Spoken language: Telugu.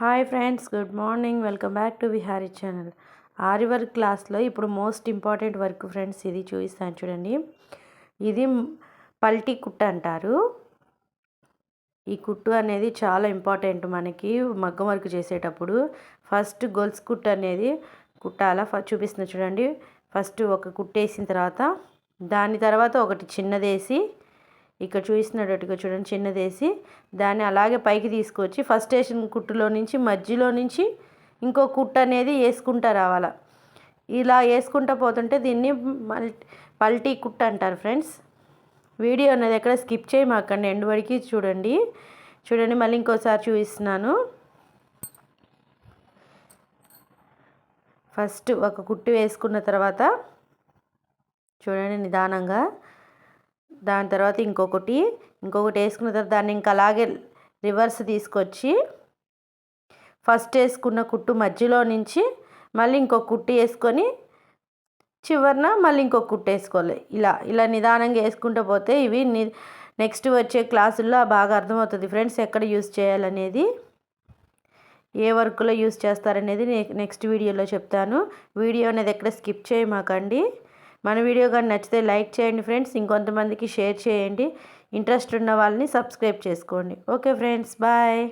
Hi friends, good morning. Welcome back to Vihari channel. Aari work క్లాస్లో ఇప్పుడు మోస్ట్ ఇంపార్టెంట్ వర్క్ ఫ్రెండ్స్, ఇది చూపిస్తాను చూడండి. ఇది పల్టీ కుట్టు అంటారు. ఈ కుట్టు అనేది చాలా ఇంపార్టెంట్ మనకి మగ్గం వర్క్ చేసేటప్పుడు. ఫస్ట్ గొలుసు కుట్టు అనేది కుట్టాలా చూపిస్తున్నా చూడండి. ఫస్ట్ ఒక కుట్టు వేసిన తర్వాత దాని తర్వాత ఒకటి చిన్నదేసి, ఇక్కడ చూపిస్తున్నట్టుగా చూడండి, చిన్నదేసి దాన్ని అలాగే పైకి తీసుకొచ్చి ఫస్ట్ వేసిన కుట్టులో నుంచి మధ్యలో నుంచి ఇంకో కుట్టు అనేది వేసుకుంటూ రావాలి. ఇలా వేసుకుంటూ పోతుంటే దీన్ని పల్టీ కుట్టు అంటారు ఫ్రెండ్స్. వీడియో అనేది ఎక్కడ స్కిప్ చేయమాకండి, ఎండ్ వరకు చూడండి. మళ్ళీ ఇంకోసారి చూపిస్తున్నాను. ఫస్ట్ ఒక కుట్టు వేసుకున్న తర్వాత చూడండి నిదానంగా, దాని తర్వాత ఇంకొకటి వేసుకున్న తర్వాత దాన్ని ఇంకా అలాగే రివర్స్ తీసుకొచ్చి ఫస్ట్ వేసుకున్న కుట్టు మధ్యలో నుంచి మళ్ళీ ఇంకొక కుట్టు వేసుకొని చివరిన మళ్ళీ ఇంకొక కుట్టు వేసుకోవాలి. ఇలా నిదానంగా వేసుకుంటూ పోతే ఇవి నెక్స్ట్ వచ్చే క్లాసుల్లో బాగా అర్థమవుతుంది ఫ్రెండ్స్, ఎక్కడ యూస్ చేయాలనేది, ఏ వర్క్లో యూస్ చేస్తారనేది నెక్స్ట్ వీడియోలో చెప్తాను. వీడియో అనేది ఎక్కడ స్కిప్ చేయమాకండి. మన వీడియో కానీ నచ్చితే లైక్ చేయండి ఫ్రెండ్స్, ఇంకొంతమందికి షేర్ చేయండి. ఇంట్రెస్ట్ ఉన్న వాళ్ళని సబ్స్క్రైబ్ చేసుకోండి. Okay friends, bye.